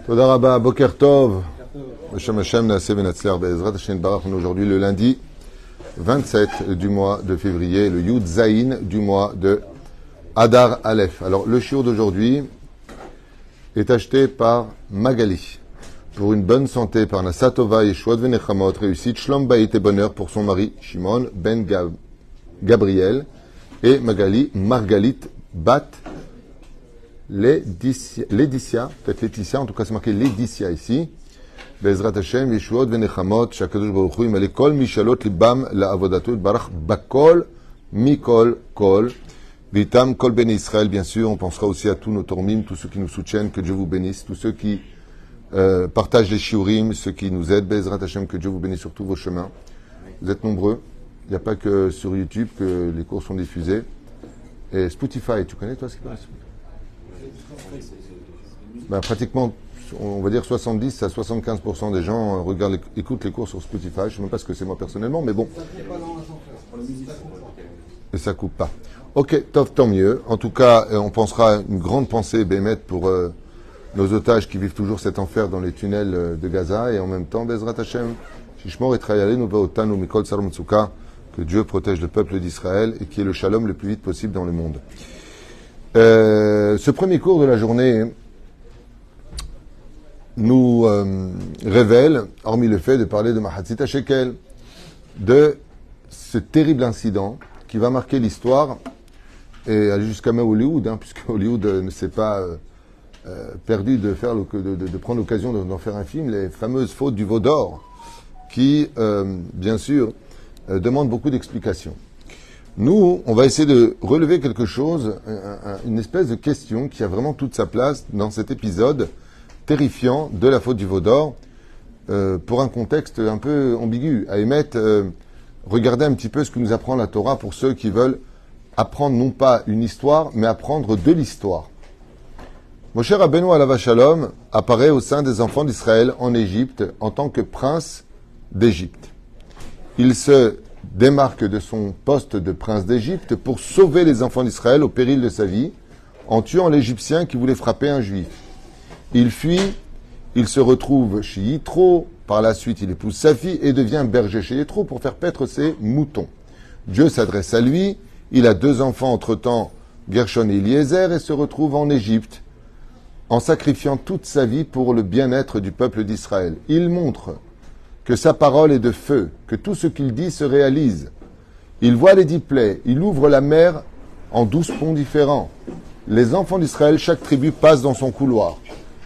Toda Rabba, Boker Tov, Hashem Hashem, Naaseh Benatzler, Be'ezrat Hashem Barach. On est aujourd'hui le lundi 27 du mois de février, le Yud Zayin du mois de Adar Aleph. Alors, le shiur d'aujourd'hui est acheté par Magali. Pour une bonne santé, par Nasatova, Yeshuot Venechamot, réussite, Shlom Bayit et bonheur pour son mari, Shimon Ben Gabriel, et Magali, Margalit Bat Laetitia, peut-être Laetitia, en tout cas c'est marqué Laetitia ici. Be'ezrat Hashem, Yeshuot Venechamot, Shakadosh Baruch Hu, Imale Kol Mishalot Libam La Avodato Barach Bakol Mikol Kol. Vitam Kol Ben Israël, bien sûr. On pensera aussi à tous nos tormim, tous ceux qui nous soutiennent, que Dieu vous bénisse, tous ceux qui partagent les shiurim, ceux qui nous aident. Be'ezrat Hashem, que Dieu vous bénisse sur tous vos chemins. Vous êtes nombreux. Il n'y a pas que sur YouTube que les cours sont diffusés. Et Spotify, tu connais toi ce qui passe? Ben, pratiquement, on va dire 70 à 75% des gens écoutent les cours sur Spotify. Je ne sais même pas ce que c'est moi personnellement, mais bon. Et ça coupe pas. Ok, tant mieux. En tout cas, on pensera à une grande pensée, Bémet, pour nos otages qui vivent toujours cet enfer dans les tunnels de Gaza. Et en même temps, Bezrat Hashem, Shishmor et Trayale, Nova Otanu, Mikol Salam Tsuka, que Dieu protège le peuple d'Israël et qui est le shalom le plus vite possible dans le monde. Ce premier cours de la journée nous révèle, hormis le fait de parler de Mahatzit Shekel, de ce terrible incident qui va marquer l'histoire et aller jusqu'à même Hollywood, puisque Hollywood ne s'est pas perdu de prendre l'occasion d'en faire un film, les fameuses fautes du veau d'or, qui, bien sûr, demandent beaucoup d'explications. Nous, on va essayer de relever quelque chose, une espèce de question qui a vraiment toute sa place dans cet épisode terrifiant de la faute du veau d'or, pour un contexte un peu ambigu. À émettre, regardez un petit peu ce que nous apprend la Torah pour ceux qui veulent apprendre non pas une histoire, mais apprendre de l'histoire. Moshe Rabbeinu alav shalom apparaît au sein des enfants d'Israël en Égypte en tant que prince d'Égypte. Il se démarque de son poste de prince d'Égypte pour sauver les enfants d'Israël au péril de sa vie en tuant l'Égyptien qui voulait frapper un Juif. Il fuit, il se retrouve chez Yitro, par la suite il épouse sa fille et devient berger chez Yitro pour faire paître ses moutons. Dieu s'adresse à lui, il a 2 enfants entre-temps, Gershon et Eliezer, et se retrouve en Égypte en sacrifiant toute sa vie pour le bien-être du peuple d'Israël. Il montre que sa parole est de feu, que tout ce qu'il dit se réalise. Il voit les 10 plaies, il ouvre la mer en 12 ponts différents. Les enfants d'Israël, chaque tribu passe dans son couloir.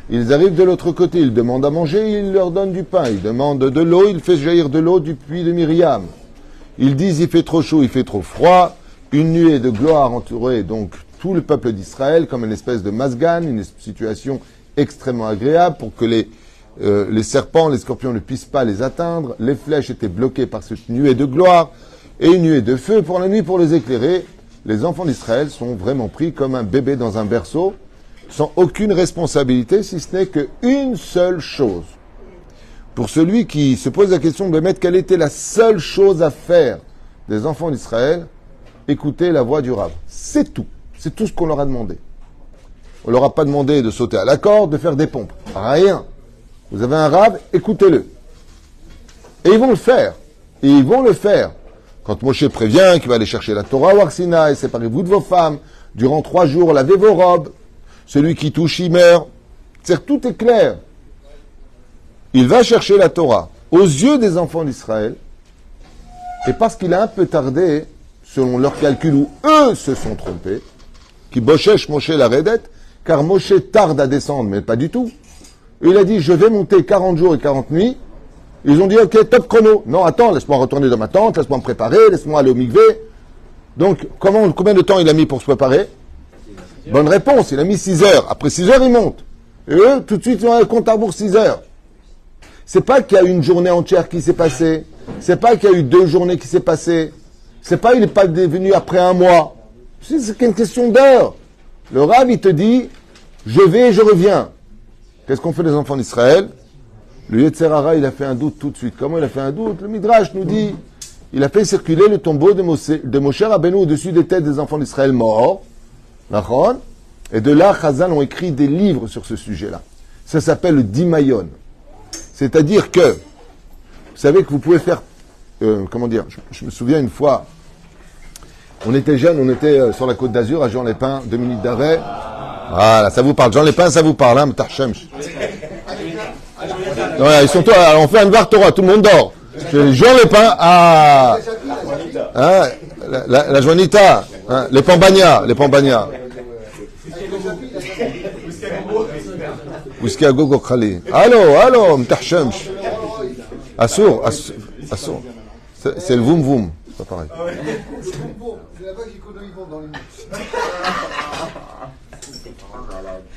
Ils arrivent de l'autre côté, ils demandent à manger, il leur donne du pain. Ils demandent de l'eau, il fait jaillir de l'eau du puits de Myriam. Ils disent il fait trop chaud, il fait trop froid. Une nuée de gloire entourait donc tout le peuple d'Israël comme une espèce de masgan, une situation extrêmement agréable pour que les serpents, les scorpions ne puissent pas les atteindre. Les flèches étaient bloquées par cette nuée de gloire et une nuée de feu pour la nuit pour les éclairer. Les enfants d'Israël sont vraiment pris comme un bébé dans un berceau, sans aucune responsabilité, si ce n'est qu'une seule chose. Pour celui qui se pose la question de mettre quelle était la seule chose à faire des enfants d'Israël, écouter la voix du Rav. C'est tout. C'est tout ce qu'on leur a demandé. On leur a pas demandé de sauter à la corde, de faire des pompes. Rien. Vous avez un Rav, écoutez-le. Et ils vont le faire. Et ils vont le faire. Quand Moshe prévient qu'il va aller chercher la Torah au Har Sinaï, séparez-vous de vos femmes, durant 3 jours, lavez vos robes, celui qui touche, il meurt. C'est-à-dire, tout est clair. Il va chercher la Torah aux yeux des enfants d'Israël, et parce qu'il a un peu tardé, selon leur calcul où eux se sont trompés, qui bochesh Moshe la redette, car Moshe tarde à descendre, mais pas du tout. Il a dit, je vais monter 40 jours et 40 nuits. Ils ont dit, ok, top chrono. Non, attends, laisse-moi retourner dans ma tente, laisse-moi me préparer, laisse-moi aller au mikvé. Donc, combien de temps il a mis pour se préparer? Bonne réponse, il a mis 6 heures. Après 6 heures, il monte. Et eux, tout de suite, ils ont un compte à rebours 6 heures. C'est pas qu'il y a une journée entière qui s'est passée. C'est pas qu'il y a eu 2 journées qui s'est passées. C'est pas, il n'est pas venu après 1 mois. C'est qu'une question d'heure. Le Rav, il te dit, je vais et je reviens. Qu'est-ce qu'on fait les enfants d'Israël? Le Yetzer Hara, il a fait un doute tout de suite. Comment il a fait un doute? Le Midrash nous dit, il a fait circuler le tombeau de Moshe Rabbeinu au-dessus des têtes des enfants d'Israël morts. Nachon. Et de là, Chazal ont écrit des livres sur ce sujet-là. Ça s'appelle le Dimayon. C'est-à-dire que, vous savez que vous pouvez faire, comment dire, je me souviens une fois, on était jeunes, on était sur la côte d'Azur, à Jean-les-Pins, 2 minutes d'arrêt. Voilà, ça vous parle. Jean-les-Pins, ça vous parle, hein, Mtachem. Voilà, ils sont tous, on fait un Dvar Torah, tout le monde dort. Jean-les-Pins, ah, hein, la Joanita, hein, les Pambagnas. Whisky à gogo khali. Allô, Mtachem. Assour. C'est le voum voum. C'est pas pareil. C'est là-bas qu'ils connaissent dans les mots.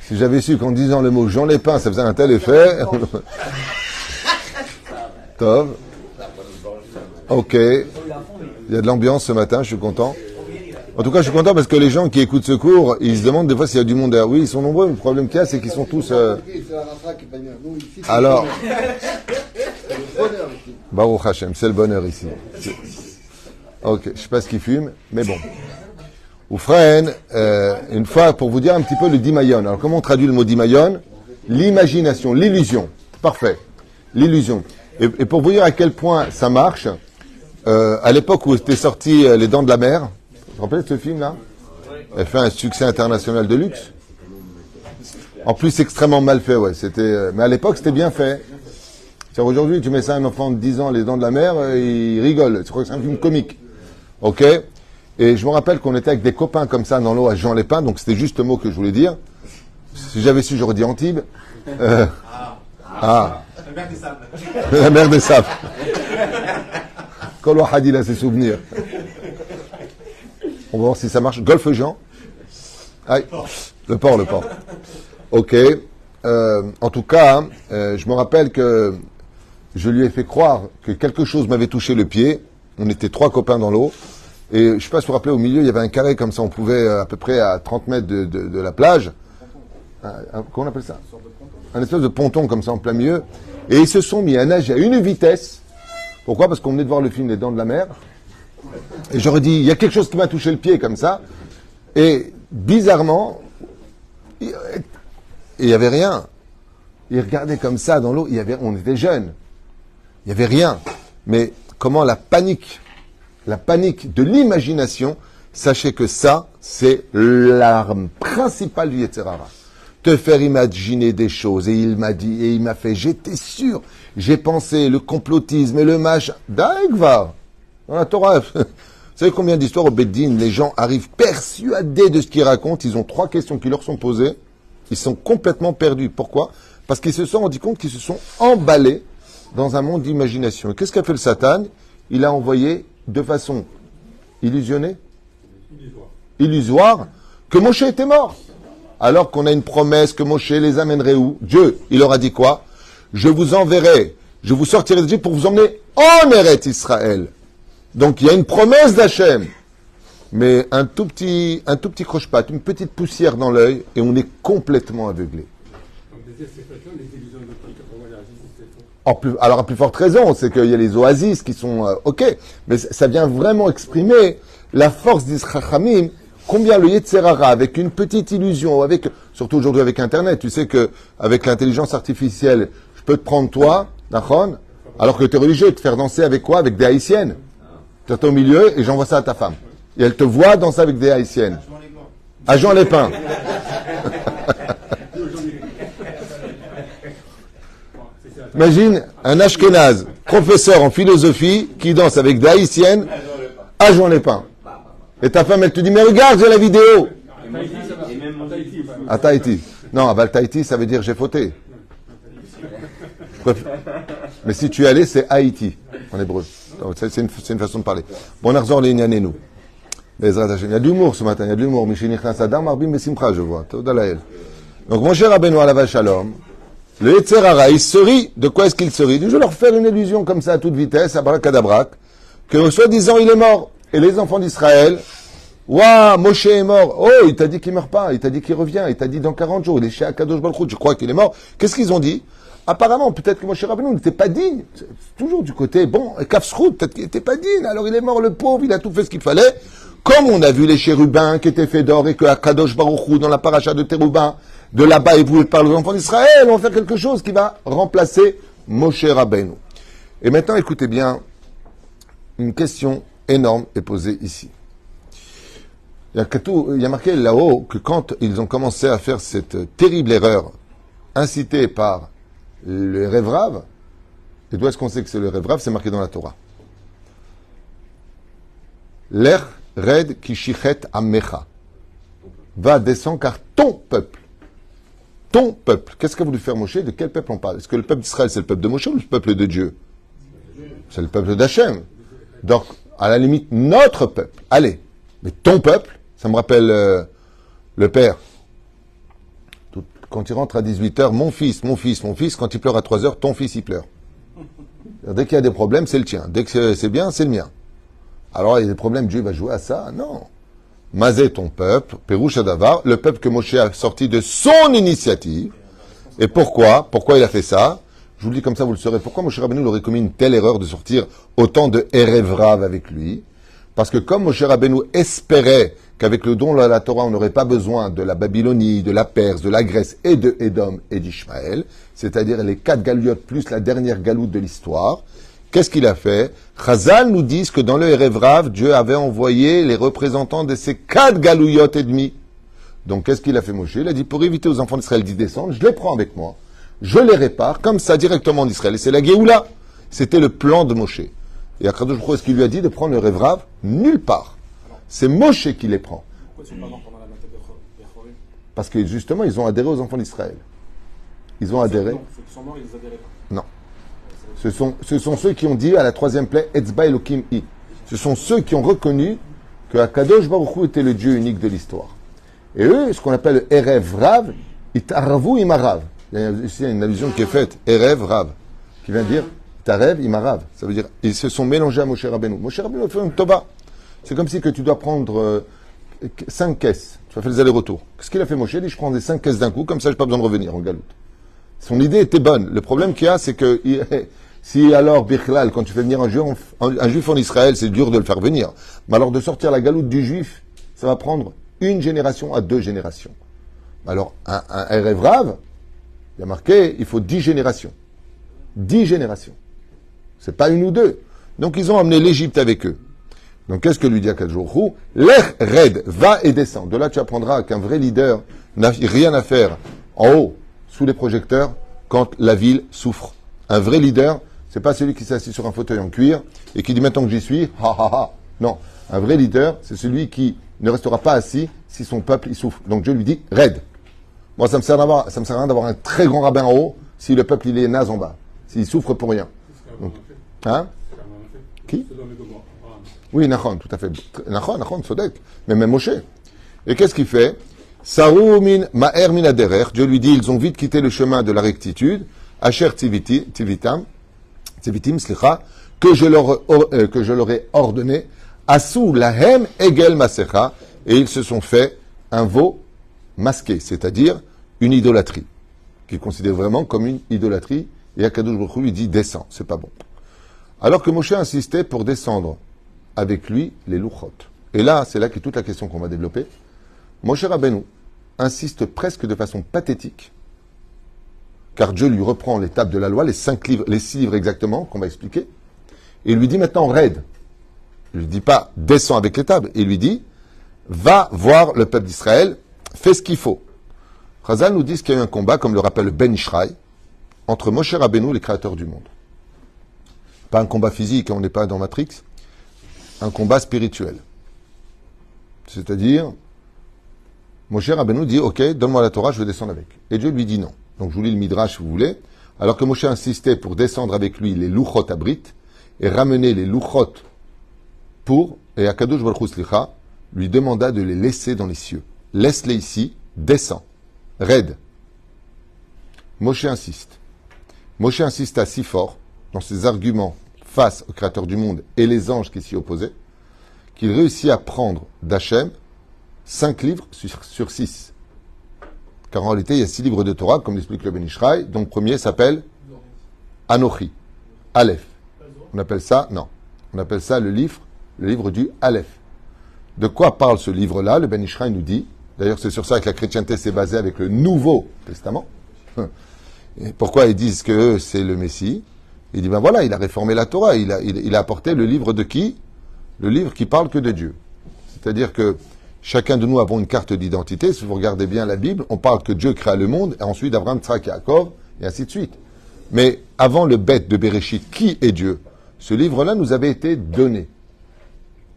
Si j'avais su qu'en disant le mot Jean Lépin, ça faisait un tel effet. Tov. Ok. Il y a de l'ambiance ce matin, je suis content. En tout cas, je suis content parce que les gens qui écoutent ce cours, ils se demandent des fois s'il y a du monde derrière. Oui, ils sont nombreux, mais le problème qu'il y a, c'est qu'ils sont tous... Alors... Baruch Hashem, c'est le bonheur ici. Ok, je ne sais pas ce qu'ils fument, mais bon. Oufren, une fois, pour vous dire un petit peu le dimayon. Alors, comment on traduit le mot dimayon? L'imagination, l'illusion. Parfait. L'illusion. Et pour vous dire à quel point ça marche, à l'époque où était sorti Les Dents de la Mer, vous vous rappelez de ce film-là? Elle fait un succès international de luxe. En plus, extrêmement mal fait, ouais. Mais à l'époque, c'était bien fait. Aujourd'hui, tu mets ça à un enfant de 10 ans, Les Dents de la Mer, il rigole. Tu crois que c'est un film comique. Ok? Et je me rappelle qu'on était avec des copains comme ça dans l'eau à Jean-les-Pins, donc c'était juste le mot que je voulais dire. Si j'avais su, j'aurais dit Antibes. La mer des sables. La mer des sables. Kolo Hadi, là, ses souvenirs. On va voir si ça marche. Golfe Jean. Aïe. Le port. Ok. En tout cas, je me rappelle que je lui ai fait croire que quelque chose m'avait touché le pied. On était 3 copains dans l'eau. Et je ne sais pas si vous vous rappelez, au milieu, il y avait un carré comme ça. On pouvait à peu près à 30 mètres de la plage. Comment on appelle ça? Un espèce de ponton comme ça en plein milieu. Et ils se sont mis à nager à une vitesse. Pourquoi? Parce qu'on venait de voir le film Les Dents de la Mer. Et j'aurais dit, il y a quelque chose qui m'a touché le pied comme ça. Et bizarrement, il n'y avait rien. Ils regardaient comme ça dans l'eau. On était jeunes. Il n'y avait rien. Mais comment la panique de l'imagination, sachez que ça, c'est l'arme principale du Yetzer Hara. Te faire imaginer des choses. Et il m'a dit, et il m'a fait, j'étais sûr, j'ai pensé, le complotisme et le machin. Daïgvar. Dans la Torah. Vous savez combien d'histoires au Beddin, les gens arrivent persuadés de ce qu'ils racontent, ils ont 3 questions qui leur sont posées, ils sont complètement perdus. Pourquoi? Parce qu'ils se sont rendus compte qu'ils se sont emballés dans un monde d'imagination. Et qu'est-ce qu'a fait le Satan? Il a envoyé de façon illusoire, que Moshe était mort. Alors qu'on a une promesse que Moshe les amènerait où? Dieu, il leur a dit quoi? Je vous enverrai, je vous sortirai d'Égypte pour vous emmener en Eretz Israël. Donc il y a une promesse d'Hachem. Mais un tout petit croche-patte, une petite poussière dans l'œil, et on est complètement aveuglé. Alors, à plus forte raison, c'est qu'il y a les oasis qui sont ok, mais ça vient vraiment exprimer la force d'Israchamim, combien le Yetzer Hara, avec une petite illusion, surtout aujourd'hui avec Internet, tu sais que avec l'intelligence artificielle, je peux te prendre toi, Nachon, alors que tu es religieux, te faire danser avec quoi? Avec des haïtiennes. Tu es au milieu et j'envoie ça à ta femme. Et elle te voit danser avec des haïtiennes. À Jean Lépin. Imagine un Ashkenaz, professeur en philosophie, qui danse avec des haïtiennes à Jean Lépin. Et ta femme, elle te dit, mais regarde, j'ai la vidéo. À Tahiti. Non, à Tahiti, ça veut dire j'ai fauté. Mais si tu es allé, c'est Haïti, en hébreu. C'est une façon de parler. Bon, Arzor, les nous. Il y a de l'humour ce matin, il y a de l'humour. Je vois. Donc, mon cher Rabbeinu Alav Shalom, le Yetzer Hara, il se rit. De quoi est-ce qu'il se rit? Je vais leur faire une illusion comme ça à toute vitesse, à Barakadabrak, que soi-disant il est mort. Et les enfants d'Israël, waouh, Moshe est mort. Oh, il t'a dit qu'il meurt pas, il t'a dit qu'il revient, il t'a dit dans 40 jours, il est chez Akadosh Baruch Hu, je crois qu'il est mort. Qu'est-ce qu'ils ont dit? Apparemment, peut-être que Moshe Rabbeinu n'était pas digne. C'est toujours du côté, bon, Kafsrout, peut-être qu'il n'était pas digne. Alors il est mort, le pauvre, il a tout fait ce qu'il fallait. comme on a vu les chérubins qui étaient faits d'or et que Akadosh Baruch Hu, dans la paracha de Terubin, de là-bas, il voulait parler aux enfants d'Israël, on va faire quelque chose qui va remplacer Moshe Rabbeinu. Et maintenant, écoutez bien, une question énorme est posée ici. Il y a marqué là-haut que quand ils ont commencé à faire cette terrible erreur incitée par le Erev Rav, et d'où est-ce qu'on sait que c'est le Erev Rav? C'est marqué dans la Torah. L'Er Red Kishichet Amecha. Va descendre car ton peuple. Ton peuple. Qu'est-ce qu'a voulu faire Moshe? De quel peuple on parle? Est-ce que le peuple d'Israël, c'est le peuple de Moshe ou le peuple de Dieu? C'est le peuple d'Hachem. Donc, à la limite, notre peuple. Allez. Mais ton peuple, ça me rappelle le père. Quand il rentre à 18h, mon fils, quand il pleure à 3h, ton fils, il pleure. Dès qu'il y a des problèmes, c'est le tien. Dès que c'est bien, c'est le mien. Alors, il y a des problèmes, Dieu va jouer à ça? Non. Mazé, ton peuple, Pérouche Adavar, le peuple que Moshe a sorti de son initiative. Et pourquoi? Pourquoi il a fait ça? Je vous le dis comme ça, vous le saurez. Pourquoi Moshe Rabbeinu aurait commis une telle erreur de sortir autant de Erev Rav avec lui? Parce que comme Moshe Rabbeinu espérait qu'avec le don de la Torah, on n'aurait pas besoin de la Babylonie, de la Perse, de la Grèce et de Édom et d'Ishmaël, c'est-à-dire les 4 galiotes plus la dernière galoute de l'histoire, qu'est-ce qu'il a fait? Chazal nous dit que dans le Erev Rav, Dieu avait envoyé les représentants de ces 4 galouillotes et demi. Donc qu'est-ce qu'il a fait Moshe? Il a dit, pour éviter aux enfants d'Israël d'y descendre, je les prends avec moi, je les répare, comme ça, directement en Israël. Et c'est la Géoula. C'était le plan de Moshe. Et Akadosh Baruch Hu, est-ce qu'il lui a dit de prendre le Erev Rav? Nulle part. C'est Moshe qui les prend. Pourquoi ils sont pas morts pendant la bataille d'Echorim? Parce que justement, ils ont adhéré aux enfants d'Israël. Ils ont adhéré. Non, ceux qui sont morts, ils les adhéraient pas. Non. Ce sont ceux qui ont dit à la 3e plaie, Etzba Elokim I. Ce sont ceux qui ont reconnu que Akadosh Baruch Hu était le Dieu unique de l'histoire. Et eux, ce qu'on appelle Erev Rav, Itaravu Imarav. Il y a ici une allusion qui est faite, Erev Rav, qui vient dire Tarev Imarav. Ça veut dire, ils se sont mélangés à Moshe Rabbeinu. Moshe Rabbeinu a fait une toba. C'est comme si que tu dois prendre 5 caisses. Tu vas faire les allers-retours. Qu'est-ce qu'il a fait Moshe? Il dit, je prends des 5 caisses d'un coup, comme ça, j'ai pas besoin de revenir en galoute. Son idée était bonne. Le problème qu'il y a, c'est que si alors, Bichlal, quand tu fais venir un juif en Israël, c'est dur de le faire venir. Mais alors de sortir la galoute du juif, ça va prendre 1 génération à 2 générations. Alors, un Erev Rav, il y a marqué, il faut 10 générations. 10 générations. C'est pas 1 ou 2. Donc, ils ont amené l'Égypte avec eux. Donc, qu'est-ce que lui dit Akadosh Baruch Hu? L'Er Red, va et descend. De là, tu apprendras qu'un vrai leader n'a rien à faire en haut, sous les projecteurs, quand la ville souffre. Un vrai leader, c'est pas celui qui s'assied sur un fauteuil en cuir et qui dit maintenant que j'y suis, ha ha ha. Non. Un vrai leader, c'est celui qui ne restera pas assis si son peuple y souffre. Donc, Dieu lui dit, Red. Moi, ça me sert à rien d'avoir un très grand rabbin en haut si le peuple il est naze en bas, s'il souffre pour rien. Donc, hein? Qui? Oui, Nachon, tout à fait. Nachon, Sodek. Mais même Moshe. Et qu'est-ce qu'il fait? Sarou min ma'er min aderer. Dieu lui dit, ils ont vite quitté le chemin de la rectitude. Asher tivitim, slicha, que je leur ai ordonné. Asou lahem egel masecha. Et ils se sont fait un veau masqué, c'est-à-dire une idolâtrie, qu'ils considèrent vraiment comme une idolâtrie. Et Akadosh Baruch Hu lui dit, descends, c'est pas bon. Alors que Moshe insistait pour descendre avec lui les louchot. Et là, c'est là qu'est toute la question qu'on va développer. Moshe Rabbeinu insiste presque de façon pathétique, car Dieu lui reprend les tables de la loi, les 6 livres exactement, qu'on va expliquer, et il lui dit maintenant, raide. Il lui dit pas, descends avec les tables. Il lui dit, va voir le peuple d'Israël, fais ce qu'il faut. Chazal nous dit qu'il y a eu un combat, comme le rappelle Ben Ishraï, entre Moshe Rabbeinu et les créateurs du monde. Pas un combat physique, on n'est pas dans Matrix, un combat spirituel. C'est-à-dire, Moshe Rabbeinu dit, ok, donne-moi la Torah, je vais descendre avec. Et Dieu lui dit non. Donc je vous lis le Midrash si vous voulez. Alors que Moshe insistait pour descendre avec lui les louchot abrit et ramener les louchot et Akadosh Baruch Hu Slicha lui demanda de les laisser dans les cieux. Laisse-les ici, descends, raide. Moshe insiste. Moshe insista si fort dans ses arguments face au Créateur du monde et les anges qui s'y opposaient, qu'il réussit à prendre d'Hachem 5 livres sur 6. Car en réalité, il y a 6 livres de Torah, comme l'explique le Ben Ishraï, dont le premier s'appelle Anochi, Aleph. On appelle ça le livre du Aleph. de quoi parle ce livre-là. Le Ben Ishraï nous dit, d'ailleurs c'est sur ça que la chrétienté s'est basée avec le Nouveau Testament. Et pourquoi ils disent que c'est le Messie? Il dit, ben voilà, il a réformé la Torah, il a apporté le livre de qui? Le livre qui parle que de Dieu. C'est-à-dire que chacun de nous avons une carte d'identité. Si vous regardez bien la Bible, on parle que Dieu créa le monde, et ensuite Abraham, Tzrak et Yaakov, et ainsi de suite. Mais avant le bête de Bereshit, qui est Dieu? Ce livre-là nous avait été donné.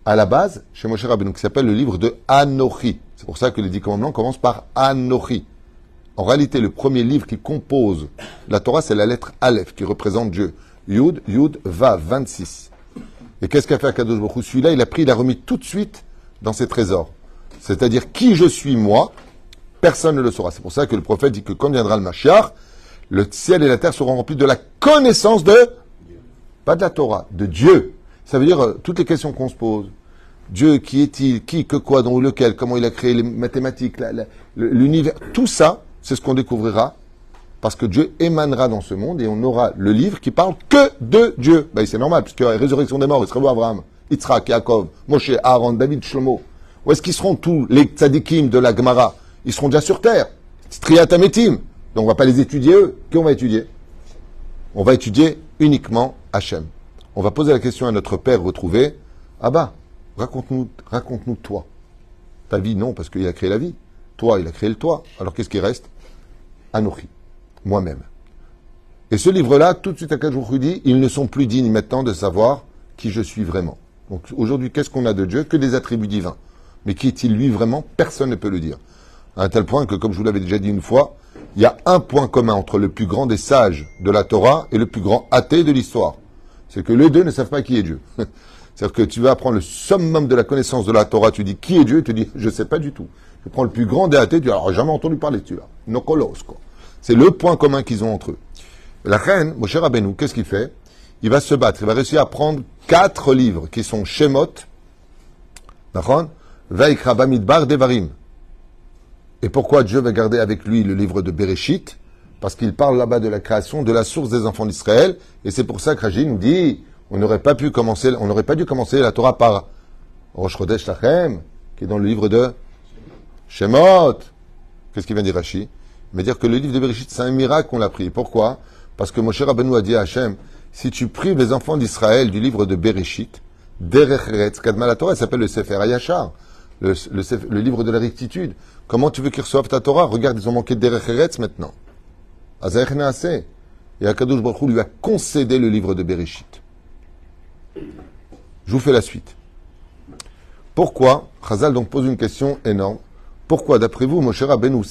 À la base, chez Moshe Rabbeinu, qui s'appelle le livre de Anochi. C'est pour ça que les 10 commandements commencent par Anochi. En réalité, le premier livre qui compose la Torah, c'est la lettre Aleph, qui représente Dieu. Yud, Vav, 26. Et qu'est-ce qu'a fait Akadosh Baruch Hu? Celui-là, il a remis tout de suite dans ses trésors. C'est-à-dire, qui je suis moi, personne ne le saura. C'est pour ça que le prophète dit que quand viendra le Mashiach, le ciel et la terre seront remplis de la connaissance de, pas de la Torah, de Dieu. Ça veut dire, toutes les questions qu'on se pose. Dieu, qui est-il? Qui, que quoi, dont lequel? Comment il a créé les mathématiques, l'univers? Tout ça, c'est ce qu'on découvrira. Parce que Dieu émanera dans ce monde et on aura le livre qui parle que de Dieu. Ben, c'est normal, puisque la résurrection des morts, il sera où Abraham, Yitzhak, Yaakov, Moshe, Aaron, David, Shlomo. Où est-ce qu'ils seront tous les tzadikim de la Gemara? Ils seront déjà sur terre. Triatametim. Donc on va pas les étudier eux. Qui on va étudier? On va étudier uniquement Hachem. On va poser la question à notre père retrouvé. Ah bah, raconte-nous toi. Ta vie, non, parce qu'il a créé la vie. Toi, il a créé le toi. Alors qu'est-ce qui reste? Anochi. Moi-même. Et ce livre-là, tout de suite à quatre jours, dit, ils ne sont plus dignes maintenant de savoir qui je suis vraiment. Donc aujourd'hui, qu'est-ce qu'on a de Dieu? Que des attributs divins. Mais qui est-il lui vraiment? Personne ne peut le dire. À un tel point que, comme je vous l'avais déjà dit une fois, il y a un point commun entre le plus grand des sages de la Torah et le plus grand athée de l'histoire. C'est que les deux ne savent pas qui est Dieu. C'est-à-dire que tu vas apprendre le summum de la connaissance de la Torah, tu dis qui est Dieu, et tu dis je ne sais pas du tout. Tu prends le plus grand des athées, tu dis alors jamais entendu parler de celui-là. Nokolos, quoi. C'est le point commun qu'ils ont entre eux. La reine, Moshe Rabbeinu, qu'est-ce qu'il fait? Il va se battre, il va réussir à prendre 4 livres qui sont Shemot, Vaikra Bamidbar Devarim. Et pourquoi Dieu va garder avec lui le livre de Bereshit? Parce qu'il parle là-bas de la création, de la source des enfants d'Israël, et c'est pour ça que Raji nous dit, on n'aurait pas dû commencer la Torah par Rosh Chodesh Lachem, qui est dans le livre de Shemot. Qu'est-ce qu'il vient dire Rashi? Il va dire que le livre de Bereshit, c'est un miracle qu'on l'a pris. Pourquoi? Parce que Moshe Rabbeinu a dit à Hachem, si tu prives les enfants d'Israël du livre de Bereshit, Derech Eretz Kadma, la Torah, elle s'appelle le Sefer HaYashar, le livre de la rectitude. Comment tu veux qu'ils reçoivent ta Torah? Regarde, ils ont manqué de Derech Eretz maintenant. Azaech Naaseh. Et Akadosh Baruch Hu lui a concédé le livre de Bereshit. Je vous fais la suite. Pourquoi, Chazal donc pose une question énorme, pourquoi, d'après vous, Moshe Rabbeinu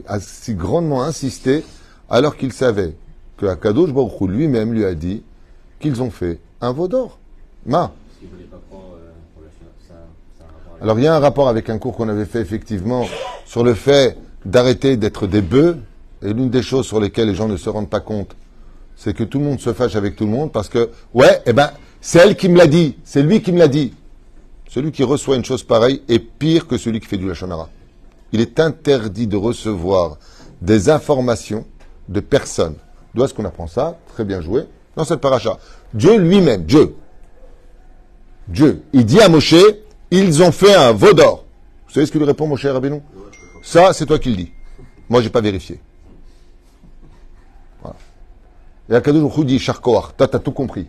a si grandement insisté alors qu'il savait que Akadosh Baruch Hu lui-même lui a dit qu'ils ont fait un veau d'or? Alors il y a un rapport avec un cours qu'on avait fait effectivement sur le fait d'arrêter d'être des bœufs. Et l'une des choses sur lesquelles les gens ne se rendent pas compte, c'est que tout le monde se fâche avec tout le monde parce que, c'est elle qui me l'a dit, c'est lui qui me l'a dit. Celui qui reçoit une chose pareille est pire que celui qui fait du Lachon Hara. Il est interdit de recevoir des informations de personnes. D'où est-ce qu'on apprend ça? Très bien joué. Dans cette paracha. Dieu lui-même, Dieu, il dit à Moshe, ils ont fait un veau d'or. Vous savez ce que lui répond Moshe Rabbeinu? Ça, c'est toi qui le dis. Moi, j'ai pas vérifié. Voilà. Et Akadosh Baruch Hu dit, Charkoach, toi, t'as tout compris.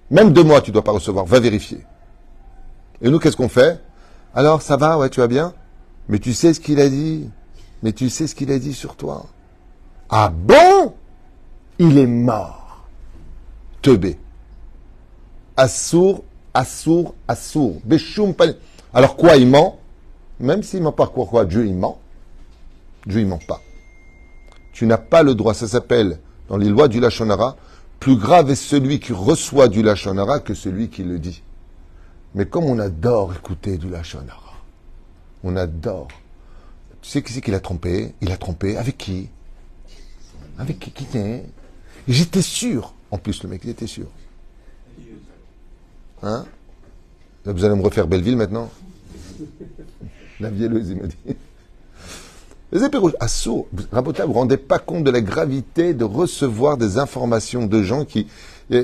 Même de moi, tu dois pas recevoir. Va vérifier. Et nous, qu'est-ce qu'on fait? Alors, ça va, ouais, tu vas bien? Mais tu sais ce qu'il a dit? Mais tu sais ce qu'il a dit sur toi? Ah bon? Il est mort. Teubé. Assour. Beshum Pan. Alors quoi, il ment? Même s'il ment pas quoi, Dieu, il ment. Dieu, il ment pas. Tu n'as pas le droit, ça s'appelle, dans les lois du Lachon Hara, plus grave est celui qui reçoit du Lachon Hara que celui qui le dit. Mais comme on adore écouter du Lachon Hara, on adore. Tu sais qui c'est qu'il a trompé? Il a trompé avec qui? Avec qui c'est? J'étais sûr. En plus, le mec, il était sûr. Hein? Vous allez me refaire Belleville maintenant? La vielleuse, il m'a dit. Les épées rouges. Assour. Rabota, vous ne vous rendez pas compte de la gravité de recevoir des informations de gens qui... mais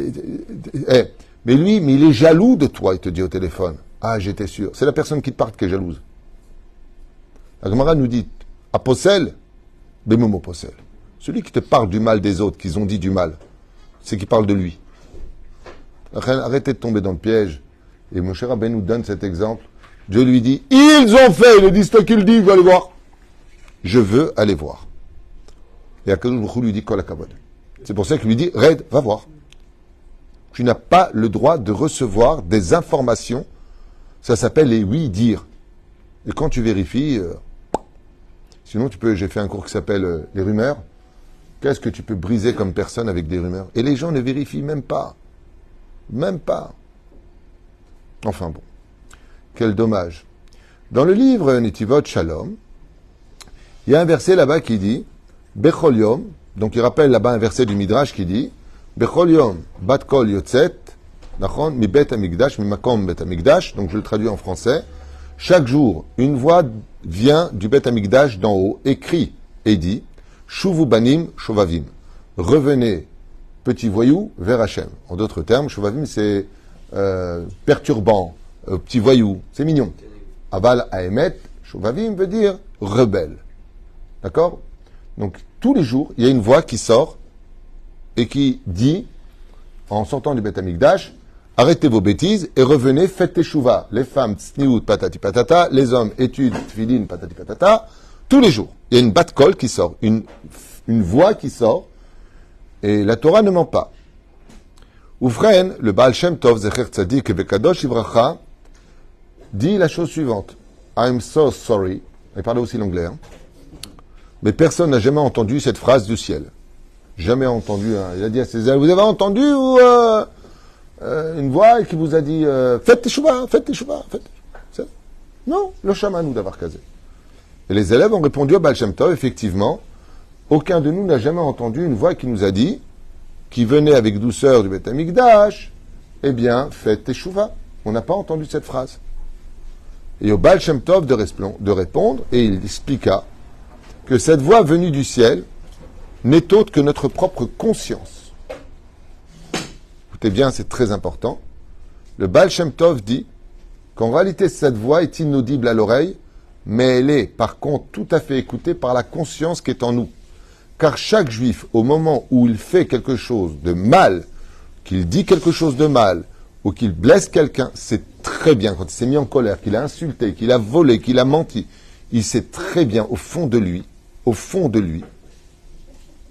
lui, il est jaloux de toi, il te dit au téléphone. Ah, j'étais sûr. C'est la personne qui te parle qui est jalouse. La Gemara nous dit, aposel, bemomo posel. Celui qui te parle du mal des autres, qu'ils ont dit du mal, c'est qui parle de lui. Arrêtez de tomber dans le piège. Et Moshe Rabbeinu nous donne cet exemple. Dieu lui dit, ils ont fait, il dit, c'est toi qui le dis, je veux aller voir. Je veux aller voir. Et Akadosh Baruch Hu lui dit, kol hakavod. C'est pour ça qu'il lui dit, Red, va voir. Tu n'as pas le droit de recevoir des informations. Ça s'appelle les oui-dire. Et quand tu vérifies, sinon j'ai fait un cours qui s'appelle les rumeurs. Qu'est-ce que tu peux briser comme personne avec des rumeurs? Et les gens ne vérifient même pas. Même pas. Enfin bon. Quel dommage. Dans le livre Netivot Shalom, il y a un verset là-bas qui dit Bechol Yom, donc il rappelle là-bas un verset du Midrash qui dit Bechol Yom, Bat Kol Yotzet, Nachon, Mi Bet Amigdash, Mi Makom Bet Amigdash, donc je le traduis en français. Chaque jour, une voix vient du Bet Amigdash d'en haut, écrit et dit Shuvu Banim Shovavim. Revenez, petits voyous, vers Hachem. En d'autres termes, Shovavim, c'est perturbant, petit voyou, c'est mignon. Aval Aemet, Shovavim veut dire rebelle. D'accord? Donc, tous les jours, il y a une voix qui sort et qui dit, en sortant du Beth Amikdash, arrêtez vos bêtises et revenez, faites teshuva. Les femmes, tsniout, patati patata, les hommes, études, tfilin, patati patata, tous les jours. Il y a une bat kol qui sort, une voix qui sort, et la Torah ne ment pas. Oufren, le Baal Shem Tov, Zecher Tzadik et Bekadosh Ivracha, dit la chose suivante. I'm so sorry. Il parlait aussi l'anglais, hein. Mais personne n'a jamais entendu cette phrase du ciel. Jamais entendu. Hein. Il a dit à ses élèves, vous avez entendu une voix qui vous a dit faites teshuva, faites teshuva, faites teshuva. Non, le shamanou d'avoir casé. Et les élèves ont répondu à Baal Shem Tov, effectivement, aucun de nous n'a jamais entendu une voix qui nous a dit, qui venait avec douceur du Beth Amikdash, eh bien, faites teshuva. On n'a pas entendu cette phrase. Et au Baal Shem Tov de répondre, et il expliqua que cette voix venue du ciel n'est autre que notre propre conscience. Écoutez bien, c'est très important. Le Baal Shem Tov dit qu'en réalité, cette voix est inaudible à l'oreille, mais elle est, par contre, tout à fait écoutée par la conscience qui est en nous. Car chaque juif, au moment où il fait quelque chose de mal, qu'il dit quelque chose de mal, ou qu'il blesse quelqu'un, c'est très bien, quand il s'est mis en colère, qu'il a insulté, qu'il a volé, qu'il a menti, il sait très bien, au fond de lui,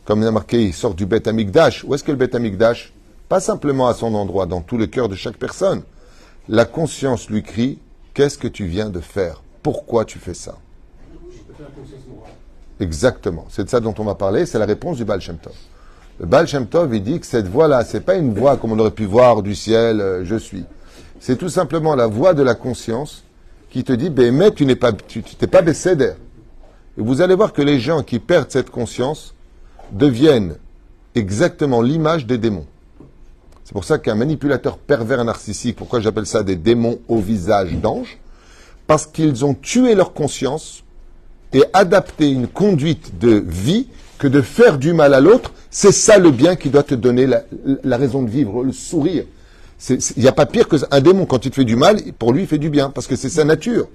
comme il a marqué, il sort du Beth Amikdash. Où est-ce que le Beth Amikdash? Pas simplement à son endroit, dans tout le cœur de chaque personne. La conscience lui crie, qu'est-ce que tu viens de faire? Pourquoi tu fais ça? Exactement. C'est de ça dont on va parler, c'est la réponse du Baal Shem Tov. Le Baal Shem Tov, il dit que cette voix-là, c'est pas une voix comme on aurait pu voir du ciel, je suis. C'est tout simplement la voix de la conscience qui te dit, mais tu t'es pas bécédère. Et vous allez voir que les gens qui perdent cette conscience deviennent exactement l'image des démons. C'est pour ça qu'un manipulateur pervers narcissique, pourquoi j'appelle ça des démons au visage d'ange? Parce qu'ils ont tué leur conscience et adapté une conduite de vie que de faire du mal à l'autre, c'est ça le bien qui doit te donner la raison de vivre, le sourire. Il n'y a pas pire qu'un démon, quand il te fait du mal, pour lui, il fait du bien, parce que c'est sa nature.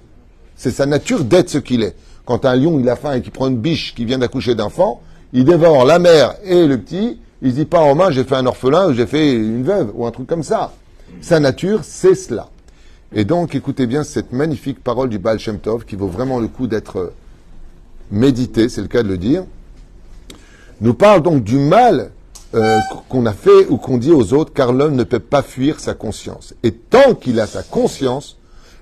C'est sa nature d'être ce qu'il est. Quand un lion, il a faim et qu'il prend une biche qui vient d'accoucher d'enfant, il dévore la mère et le petit, il se dit pas, oh mince, j'ai fait un orphelin ou j'ai fait une veuve, ou un truc comme ça. Sa nature, c'est cela. Et donc, écoutez bien cette magnifique parole du Baal Shem Tov, qui vaut vraiment le coup d'être méditée, c'est le cas de le dire, nous parle donc du mal qu'on a fait ou qu'on dit aux autres, car l'homme ne peut pas fuir sa conscience. Et tant qu'il a sa conscience,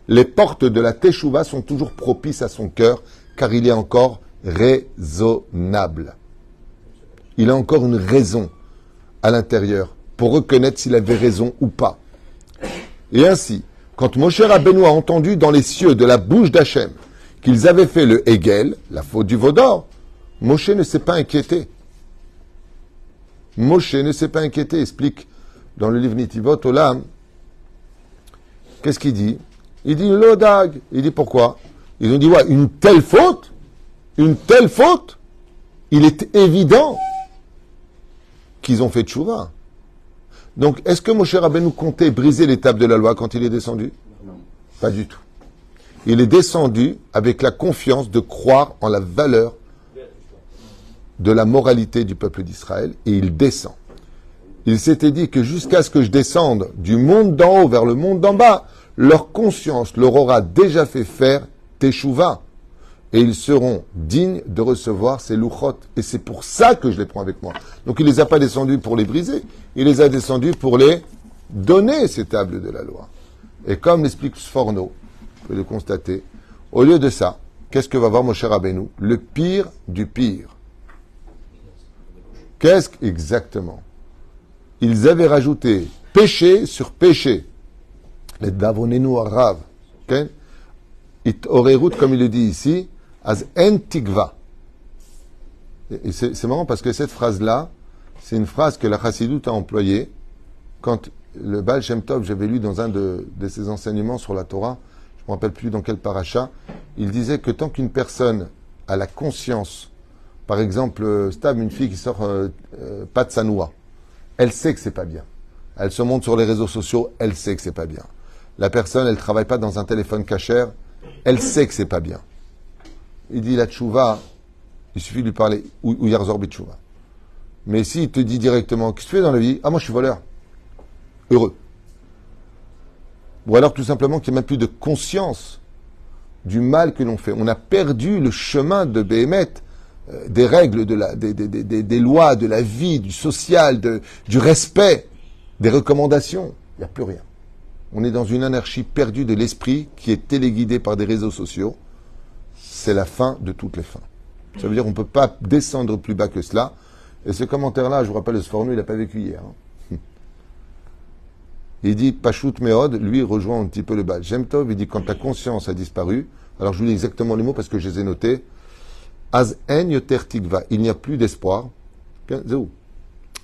les portes de la Teshuvah sont toujours propices à son cœur, car il est encore raisonnable. Il a encore une raison à l'intérieur pour reconnaître s'il avait raison ou pas. Et ainsi, quand Moshe Rabbeinu a entendu dans les cieux de la bouche d'Hachem qu'ils avaient fait le Hegel, la faute du veau d'or, Moshe ne s'est pas inquiété. Moshe ne s'est pas inquiété, explique dans le livre Nitivot Olam. Qu'est-ce qu'il dit? Il dit l'odag. Il dit pourquoi? Ils ont dit ouais, une telle faute, il est évident qu'ils ont fait tchouva. Donc, est-ce que Moshe Rabbeinu comptait briser les tables de la loi quand il est descendu? Pas du tout. Il est descendu avec la confiance de croire en la valeur de la moralité du peuple d'Israël, et il descend. Il s'était dit que jusqu'à ce que je descende du monde d'en haut vers le monde d'en bas, leur conscience leur aura déjà fait faire teshuva, et ils seront dignes de recevoir ces louchot. Et c'est pour ça que je les prends avec moi. Donc il les a pas descendus pour les briser, il les a descendus pour les donner, ces tables de la loi. Et comme l'explique Sforno, vous pouvez le constater, au lieu de ça, qu'est-ce que va voir Moshe Rabbeinu? Le pire du pire. Qu'est-ce exactement? Ils avaient rajouté péché sur péché. Les davonenu arav. It orerut, comme il le dit ici, as en tikva. Et c'est marrant parce que cette phrase-là, c'est une phrase que la Chassidut a employée quand le Baal Shem Tov, j'avais lu dans un de ses enseignements sur la Torah, je ne me rappelle plus dans quel paracha, il disait que tant qu'une personne a la conscience, par exemple, Stab, une fille qui sort pas de sa noix, elle sait que c'est pas bien. Elle se montre sur les réseaux sociaux, elle sait que c'est pas bien. La personne, elle travaille pas dans un téléphone cachère, elle sait que c'est pas bien. Il dit la tchouva, il suffit de lui parler, ou yarzor bitchouva. Mais s'il te dit directement, qu'est-ce que tu fais dans la vie? Ah, moi je suis voleur. Heureux. Ou alors tout simplement qu'il n'y a même plus de conscience du mal que l'on fait. On a perdu le chemin de Béhémet, des règles, des lois, de la vie, du social, du respect, des recommandations. Il n'y a plus rien. On est dans une anarchie perdue de l'esprit qui est téléguidée par des réseaux sociaux. C'est la fin de toutes les fins. Ça veut dire qu'on ne peut pas descendre plus bas que cela. Et ce commentaire-là, je vous rappelle, le Sforno, il n'a pas vécu hier. Il dit, Pashut Meod, lui, rejoint un petit peu le Baal Shem Tov, il dit, quand ta conscience a disparu, alors je vous lis exactement les mots parce que je les ai notés, Az en yoter tikva, il n'y a plus d'espoir.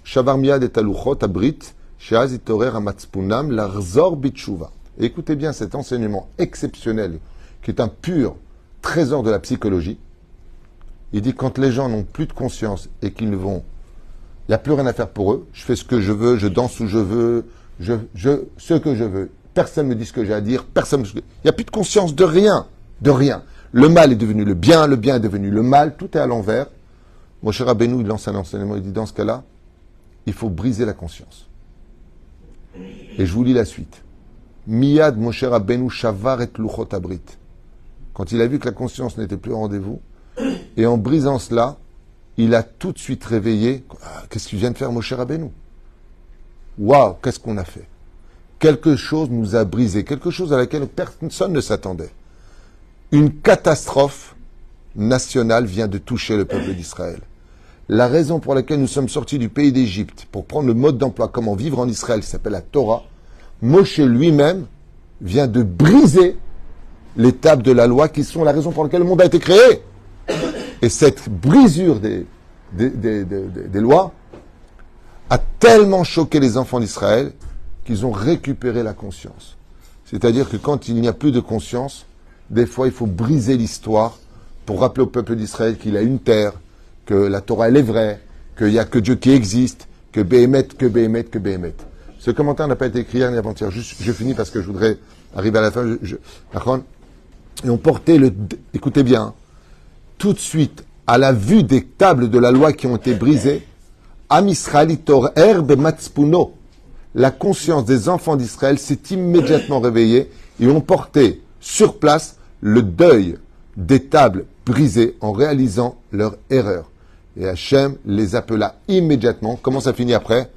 Shavar miad et aluchot abrit, sheaz itorer amatzpunam, larzor bitshuva. Écoutez bien cet enseignement exceptionnel, qui est un pur trésor de la psychologie. Il dit, quand les gens n'ont plus de conscience et qu'ils vont, il n'y a plus rien à faire pour eux, je fais ce que je veux, je danse où je veux, ce que je veux. Personne ne me dit ce que j'ai à dire. Il n'y a plus de conscience de rien. De rien. Le mal est devenu le bien est devenu le mal. Tout est à l'envers. Moshe Rabbeinu, il lance un enseignement. Il dit, dans ce cas-là, il faut briser la conscience. Et je vous lis la suite. Miyad Moshe Rabbeinu shavar et luchot abrit. Quand il a vu que la conscience n'était plus au rendez-vous, et en brisant cela, il a tout de suite réveillé. Qu'est-ce qu'il vient de faire Moshe Rabbeinu? Waouh, qu'est-ce qu'on a fait? Quelque chose nous a brisé, quelque chose à laquelle personne ne s'attendait. Une catastrophe nationale vient de toucher le peuple d'Israël. La raison pour laquelle nous sommes sortis du pays d'Égypte, pour prendre le mode d'emploi, comment vivre en Israël, qui s'appelle la Torah, Moshe lui-même vient de briser les tables de la loi qui sont la raison pour laquelle le monde a été créé. Et cette brisure des lois a tellement choqué les enfants d'Israël qu'ils ont récupéré la conscience. C'est-à-dire que quand il n'y a plus de conscience, des fois il faut briser l'histoire pour rappeler au peuple d'Israël qu'il a une terre, que la Torah elle est vraie, qu'il n'y a que Dieu qui existe, que Béhémet, que Béhémet, que Béhémet. Ce commentaire n'a pas été écrit hier ni avant-hier. Je finis parce que je voudrais arriver à la fin. Et on portait écoutez bien, tout de suite, à la vue des tables de la loi qui ont été brisées, Am Israël tor herbe matzpuno. La conscience des enfants d'Israël s'est immédiatement réveillée et ont porté sur place le deuil des tables brisées en réalisant leur erreur. Et Hachem les appela immédiatement. Comment ça finit après?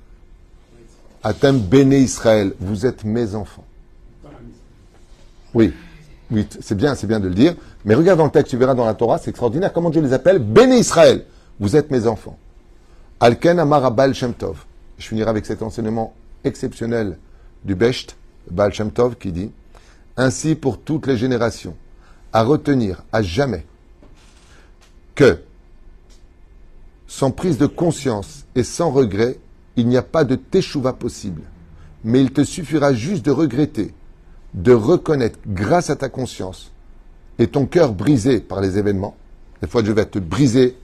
Atem béné Israël. Vous êtes mes enfants. Oui, c'est bien de le dire. Mais regarde dans le texte, tu verras dans la Torah, c'est extraordinaire. Comment Dieu les appelle? Béné Israël. Vous êtes mes enfants. Alken Amar Baal Shem Tov. Je finirai avec cet enseignement exceptionnel du Besht, Baal Shem Tov, qui dit ainsi pour toutes les générations, à retenir à jamais que, sans prise de conscience et sans regret, il n'y a pas de teshuva possible. Mais il te suffira juste de regretter, de reconnaître grâce à ta conscience et ton cœur brisé par les événements. Des fois, Dieu va te briser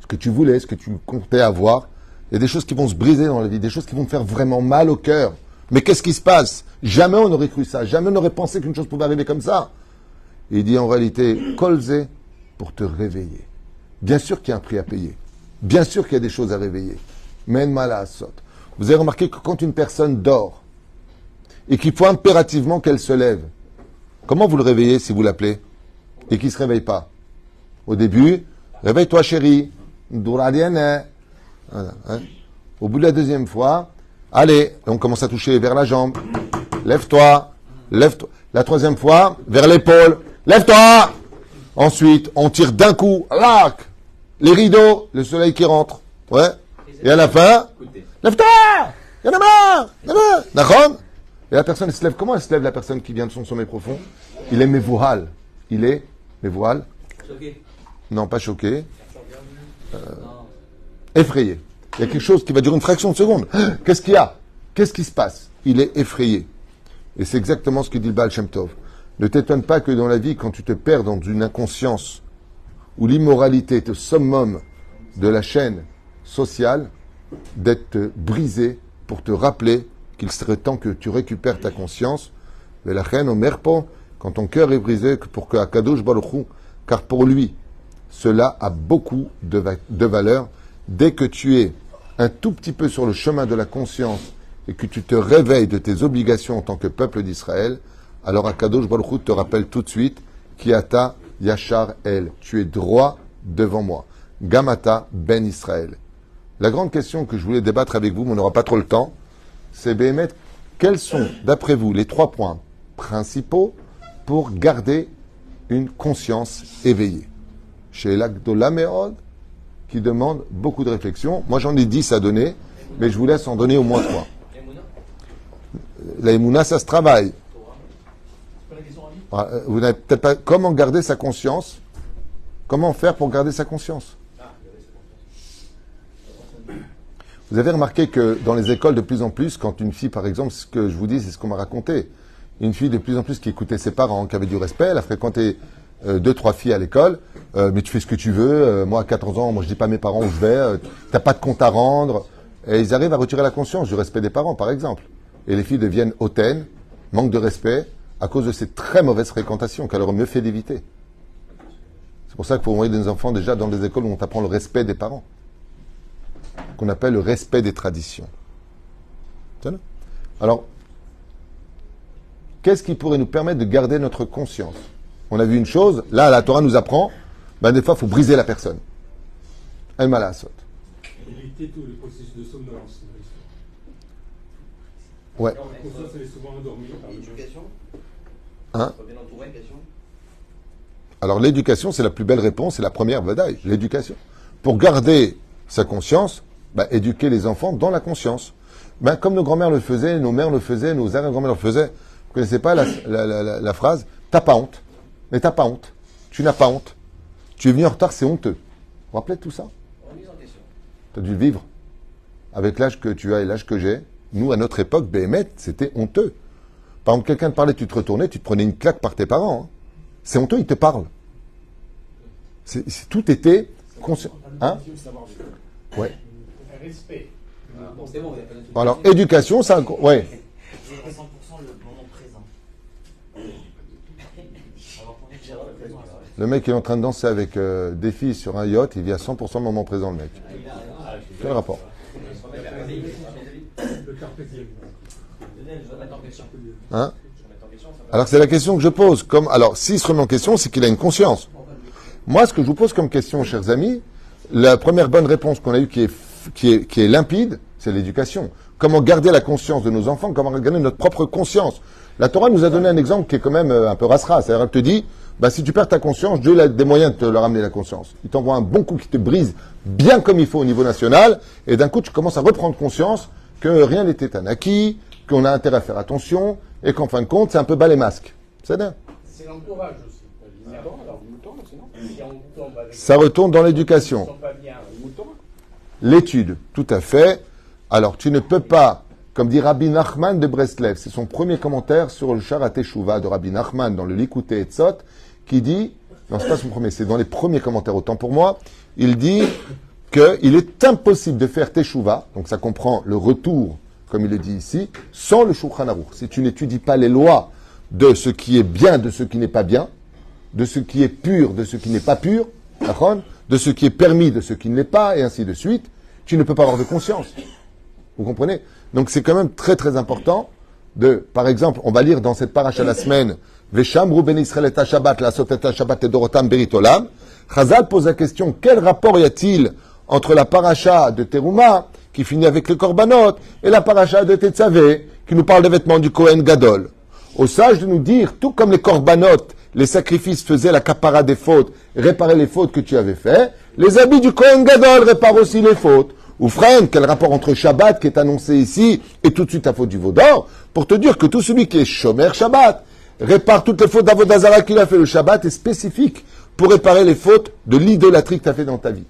ce que tu voulais, ce que tu comptais avoir. Il y a des choses qui vont se briser dans la vie, des choses qui vont te faire vraiment mal au cœur. Mais qu'est-ce qui se passe? Jamais on n'aurait cru ça. Jamais on n'aurait pensé qu'une chose pouvait arriver comme ça. Et il dit en réalité, kolzé, pour te réveiller. Bien sûr qu'il y a un prix à payer. Bien sûr qu'il y a des choses à réveiller. Men malasot. Vous avez remarqué que quand une personne dort, et qu'il faut impérativement qu'elle se lève, comment vous le réveillez si vous l'appelez? Et qu'il ne se réveille pas? Au début, réveille-toi chérie. Douradienne. Voilà, hein. Au bout de la deuxième fois, allez, on commence à toucher vers la jambe. Lève-toi, lève-toi. La troisième fois, vers l'épaule. Lève-toi. Ensuite, on tire d'un coup, là, les rideaux, le soleil qui rentre. Ouais. Et à la fin, lève-toi. Il y en a marre. D'accord? Et la personne elle se lève. Comment elle se lève, la personne qui vient de son sommeil profond? Il est mévouhal. Il est mévouhal. Choqué. Non, pas choqué. Effrayé. Il y a quelque chose qui va durer une fraction de seconde. Qu'est-ce qu'il y a? Qu'est-ce qui se passe? Il est effrayé. Et c'est exactement ce que dit le Baal Shem Tov. Ne t'étonne pas que dans la vie, quand tu te perds dans une inconscience où l'immoralité est au summum de la chaîne sociale, d'être brisé pour te rappeler qu'il serait temps que tu récupères ta conscience. Mais la reine au merpon, quand ton cœur est brisé, pour que Akadosh Baruch Hu, car pour lui, cela a beaucoup de valeur. Dès que tu es un tout petit peu sur le chemin de la conscience et que tu te réveilles de tes obligations en tant que peuple d'Israël, alors Akadosh Baruch Hu te rappelle tout de suite Kiata Yachar El. Tu es droit devant moi. Gamata Ben Israël. La grande question que je voulais débattre avec vous, mais on n'aura pas trop le temps, c'est Béhémet, quels sont, d'après vous, les 3 points principaux pour garder une conscience éveillée? Chez l'Agdola Meod, qui demande beaucoup de réflexion. Moi, j'en ai 10 à donner, mais je vous laisse en donner au moins 3. La Emouna, ça se travaille. Vous n'avez peut-être pas... Comment garder sa conscience? Comment faire pour garder sa conscience? Vous avez remarqué que dans les écoles, de plus en plus, quand une fille, par exemple, ce que je vous dis, c'est ce qu'on m'a raconté, une fille de plus en plus qui écoutait ses parents, qui avait du respect, elle a fréquenté 2-3 filles à l'école, mais tu fais ce que tu veux, moi à 14 ans, moi je dis pas à mes parents où je vais, t'as pas de compte à rendre, et ils arrivent à retirer la conscience du respect des parents, par exemple. Et les filles deviennent hautaines, manquent de respect, à cause de ces très mauvaises fréquentations qu'elle aurait mieux fait d'éviter. C'est pour ça qu'il faut envoyer des enfants déjà dans des écoles où on t'apprend le respect des parents, qu'on appelle le respect des traditions. Alors, qu'est-ce qui pourrait nous permettre de garder notre conscience? On a vu une chose, là la Torah nous apprend, des fois il faut briser la personne. Elle m'a la saute. Éviter tout le processus de somnolence. Ouais. Pour ça, c'est souvent endormi. L'éducation. Hein? Faut bien entourer, l'éducation. Alors l'éducation, c'est la plus belle réponse, c'est la première vadaï, l'éducation. Pour garder sa conscience, éduquer les enfants dans la conscience. Comme nos grands-mères le faisaient, nos mères le faisaient, nos arrière-grands-mères le faisaient. Vous connaissez pas la phrase? T'as pas honte. Mais t'as pas honte. Tu n'as pas honte. Tu es venu en retard, c'est honteux. Vous vous rappelez de tout ça? Remise en question. Tu as dû le vivre. Avec l'âge que tu as et l'âge que j'ai, nous, à notre époque, Béhémet, c'était honteux. Par exemple, quelqu'un te parlait, tu te retournais, tu te prenais une claque par tes parents. Hein. C'est honteux, ils te parlent. Tout était conscient. Hein? Ouais. Respect. Bon, c'est bon, vous avez pas de... Alors, éducation, ça... Ouais. C'est 100% le moment présent. Le mec est en train de danser avec des filles sur un yacht, il vit à 100% le moment présent, le mec. Quel rapport? Hein? Alors c'est la question que je pose. Alors s'il se remet en question, c'est qu'il a une conscience. Moi, ce que je vous pose comme question, chers amis, la première bonne réponse qu'on a eue qui est limpide, c'est l'éducation. Comment garder la conscience de nos enfants, comment garder notre propre conscience. La Torah nous a donné un exemple qui est quand même un peu rasera. C'est-à-dire qu'elle te dit, si tu perds ta conscience, Dieu a des moyens de te leur ramener la conscience. Il t'envoie un bon coup qui te brise bien comme il faut au niveau national, et d'un coup tu commences à reprendre conscience que rien n'était un acquis, qu'on a intérêt à faire attention, et qu'en fin de compte, c'est un peu bas les masques. C'est bien. C'est l'entourage aussi. Ça retourne dans l'éducation. L'étude, tout à fait. Alors, tu ne peux pas, comme dit Rabbi Nachman de Breslev, c'est son premier commentaire sur le Sharat Teshuvah de Rabbi Nachman dans le Likutei Etzot, qui dit, non, c'est pas son premier, c'est dans les premiers commentaires, autant pour moi, il dit qu'il est impossible de faire Teshuvah, donc ça comprend le retour comme il le dit ici, sans le Shulchan Aruch. Si tu n'étudies pas les lois de ce qui est bien, de ce qui n'est pas bien, de ce qui est pur, de ce qui n'est pas pur, de ce qui est permis, de ce qui ne l'est pas, et ainsi de suite, tu ne peux pas avoir de conscience. Vous comprenez? Donc c'est quand même très très important de, par exemple, on va lire dans cette paracha la semaine, Veshamru ben Israël et Shabbat, la sotet Shabbat et Dorotam Beritolam. Chazal pose la question, quel rapport y a-t-il entre la paracha de Teruma, qui finit avec le korbanot, et la paracha de Tetzavé, qui nous parle des vêtements du Kohen Gadol? Au sage de nous dire, tout comme les korbanot, les sacrifices faisaient la kapara des fautes, réparaient les fautes que tu avais faites, les habits du Kohen Gadol réparent aussi les fautes. Ou frère, quel rapport entre Shabbat qui est annoncé ici et tout de suite la faute du veau d'or, pour te dire que tout celui qui est Shomer Shabbat répare toutes les fautes d'Avodazara qu'il a fait. Le Shabbat est spécifique pour réparer les fautes de l'idolâtrie que tu as fait dans ta vie.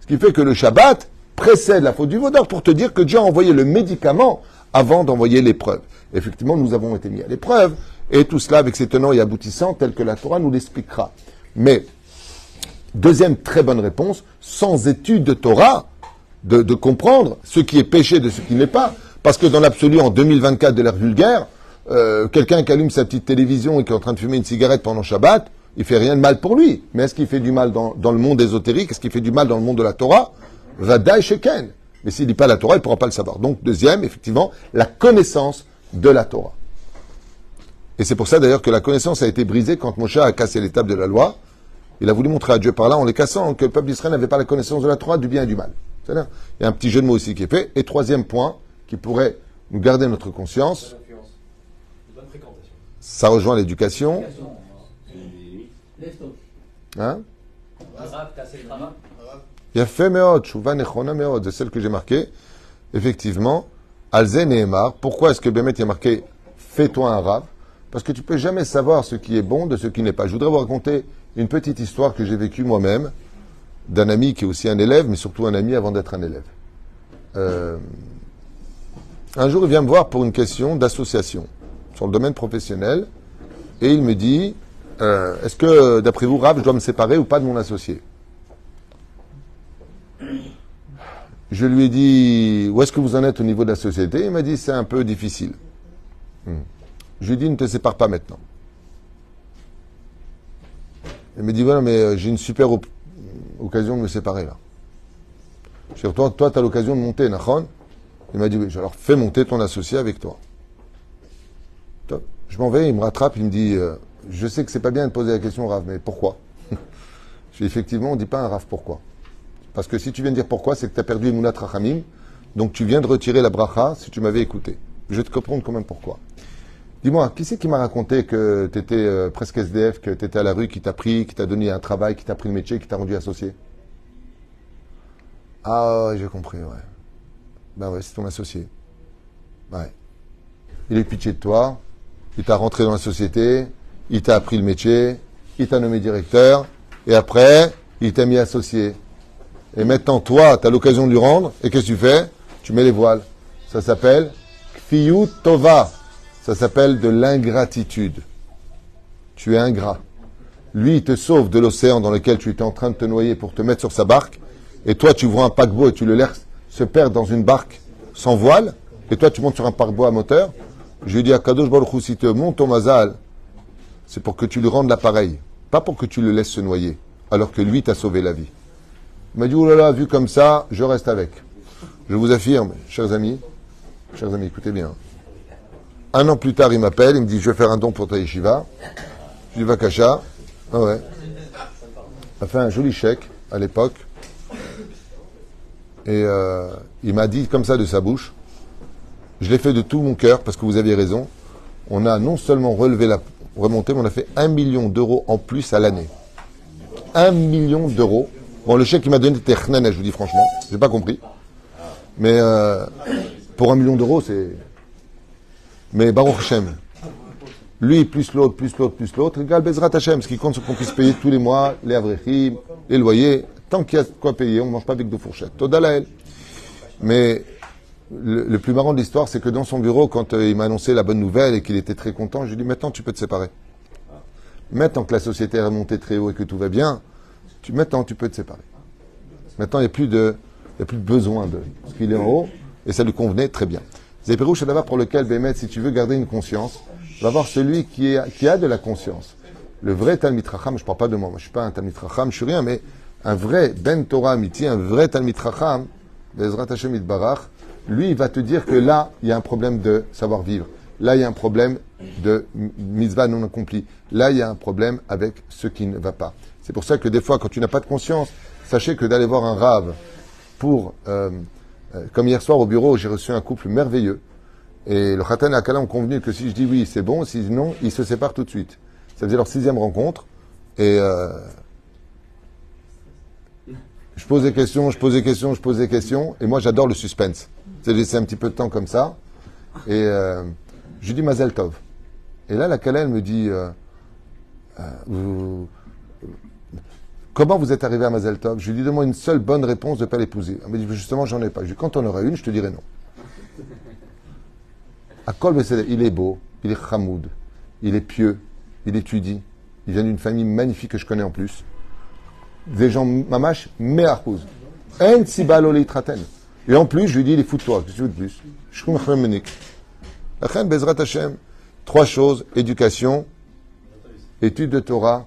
Ce qui fait que le Shabbat précède la faute du veau d'or pour te dire que Dieu a envoyé le médicament avant d'envoyer l'épreuve. Effectivement, nous avons été mis à l'épreuve, et tout cela avec ses tenants et aboutissants tels que la Torah nous l'expliquera. Mais, deuxième très bonne réponse, sans étude de Torah, de comprendre ce qui est péché de ce qui n'est pas, parce que dans l'absolu, en 2024 de l'ère vulgaire, quelqu'un qui allume sa petite télévision et qui est en train de fumer une cigarette pendant Shabbat, il fait rien de mal pour lui. Mais est-ce qu'il fait du mal dans le monde ésotérique? Est-ce qu'il fait du mal dans le monde de la Torah? Vadaï Sheken. Mais s'il ne lit pas la Torah, il ne pourra pas le savoir. Donc, deuxième, effectivement, la connaissance de la Torah. Et c'est pour ça d'ailleurs que la connaissance a été brisée quand Moshe a cassé les tables de la loi. Il a voulu montrer à Dieu par là, en les cassant, que le peuple d'Israël n'avait pas la connaissance de la Torah, du bien et du mal. C'est-à-dire, il y a un petit jeu de mots aussi qui est fait. Et troisième point, qui pourrait nous garder notre conscience, ça rejoint l'éducation. Hein? Il y a fait meod, chouva nechona meod, c'est celle que j'ai marquée. Effectivement, alze nehemar. Pourquoi est-ce que Bémet y a marqué fais-toi un rave? Parce que tu peux jamais savoir ce qui est bon de ce qui n'est pas. Je voudrais vous raconter une petite histoire que j'ai vécue moi-même, d'un ami qui est aussi un élève, mais surtout un ami avant d'être un élève. Un jour, il vient me voir pour une question d'association sur le domaine professionnel, et il me dit, est-ce que, d'après vous, Rav, je dois me séparer ou pas de mon associé? Je lui ai dit, où est-ce que vous en êtes au niveau de la société? Il m'a dit, c'est un peu difficile. Je lui ai dit, ne te sépare pas maintenant. Il m'a dit, voilà, mais j'ai une super occasion de me séparer là. Je lui ai dit, toi, tu as l'occasion de monter, Nachon? Il m'a dit, oui, alors fais monter ton associé avec toi. Je m'en vais, il me rattrape, il me dit, je sais que c'est pas bien de poser la question, Rav, mais pourquoi? Je lui ai dit, effectivement, on ne dit pas un Rav, pourquoi? Parce que si tu viens de dire pourquoi, c'est que tu as perdu Emunat Rachamim, donc tu viens de retirer la bracha si tu m'avais écouté. Je vais te comprendre quand même pourquoi. Dis-moi, qui c'est qui m'a raconté que tu étais presque SDF, que tu étais à la rue, qui t'a pris, qui t'a donné un travail, qui t'a pris le métier, qui t'a rendu associé? Ah, j'ai compris, ouais. Ben ouais, c'est ton associé. Ouais. Il est pitié de toi, il t'a rentré dans la société, il t'a appris le métier, il t'a nommé directeur, et après, il t'a mis associé. Et maintenant, toi, tu as l'occasion de lui rendre, et qu'est-ce que tu fais? Tu mets les voiles. Ça s'appelle Kfiyut Tova. Ça s'appelle de l'ingratitude. Tu es ingrat. Lui, il te sauve de l'océan dans lequel tu étais en train de te noyer pour te mettre sur sa barque, et toi, tu vois un paquebot et tu le laisses se perdre dans une barque sans voile, et toi, tu montes sur un paquebot à moteur. Je lui ai dit à Kadosh Baruch Hu, si tu montes ton mazal, c'est pour que tu lui rendes l'appareil, pas pour que tu le laisses se noyer, alors que lui t'a sauvé la vie. Il m'a dit, oh là là, vu comme ça, je reste avec. Je vous affirme, chers amis, écoutez bien. Un an plus tard, il m'appelle, il me dit, je vais faire un don pour ta yeshiva. Je lui dis, Vakasha. Ah ouais. Il a fait un joli chèque, à l'époque. Et il m'a dit comme ça de sa bouche, je l'ai fait de tout mon cœur, parce que vous aviez raison. On a non seulement remonté, mais on a fait 1 million d'euros en plus à l'année. 1 million d'euros. Bon, le chèque qu'il m'a donné était chnana, je vous dis franchement. J'ai pas compris. Mais pour 1 million d'euros, c'est... Mais Baruch Hashem, lui plus l'autre, égale Bezrat Hashem, ce qui compte, c'est qu'on puisse payer tous les mois les avrechim, les loyers. Tant qu'il y a quoi payer, on ne mange pas avec deux fourchettes. Toda Lael. Mais le plus marrant de l'histoire, c'est que dans son bureau, quand il m'a annoncé la bonne nouvelle et qu'il était très content, je lui ai dit, maintenant tu peux te séparer. Maintenant que la société est remontée très haut et que tout va bien, maintenant tu peux te séparer. Maintenant il n'y a plus de besoin de ce qu'il est en haut, et ça lui convenait très bien. C'est Pérouche d'abord pour lequel, Bémet, si tu veux garder une conscience, va voir celui qui a de la conscience. Le vrai Talmid Chacham, je ne parle pas de moi, je ne suis pas un Talmid Chacham, je ne suis rien, mais un vrai Ben Torah Amiti, un vrai Talmid Chacham, Bezrat Hashem Itbarach, lui, il va te dire que là, il y a un problème de savoir-vivre. Là, il y a un problème de mitzvah non accompli. Là, il y a un problème avec ce qui ne va pas. C'est pour ça que des fois, quand tu n'as pas de conscience, sachez que d'aller voir un rave pour... comme hier soir au bureau, j'ai reçu un couple merveilleux. Et le Khatan et Akala ont convenu que si je dis oui, c'est bon. Si non, ils se séparent tout de suite. Ça faisait leur 6e rencontre. Et je pose des questions. Et moi, j'adore le suspense. C'est laisser un petit peu de temps comme ça. Et je lui dis Mazel Tov. Et là, la Kala, elle me dit comment vous êtes arrivé à Mazel Tov? Je lui dis donne-moi une seule bonne réponse de ne pas l'épouser. Elle me dit justement, j'en ai pas. Je lui dis quand on aura une, je te dirai non. Akol Bessédé, il est beau, il est chamoud, il est pieux, il étudie, il vient d'une famille magnifique que je connais en plus. Des gens mamash, me'arpouz. En sibalo leitraten. Et en plus, je lui dis, il est fou de toi, qu'est-ce que tu veux de plus? Je suis comme Menik. La reine Bezrat Hashem, 3 choses, éducation, étude de Torah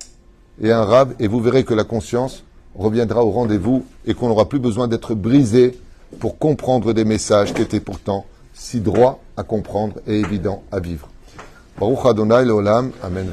et un rab, et vous verrez que la conscience reviendra au rendez-vous et qu'on n'aura plus besoin d'être brisé pour comprendre des messages qui étaient pourtant si droits à comprendre et évidents à vivre. Baruch Adonai Leolam, Amen.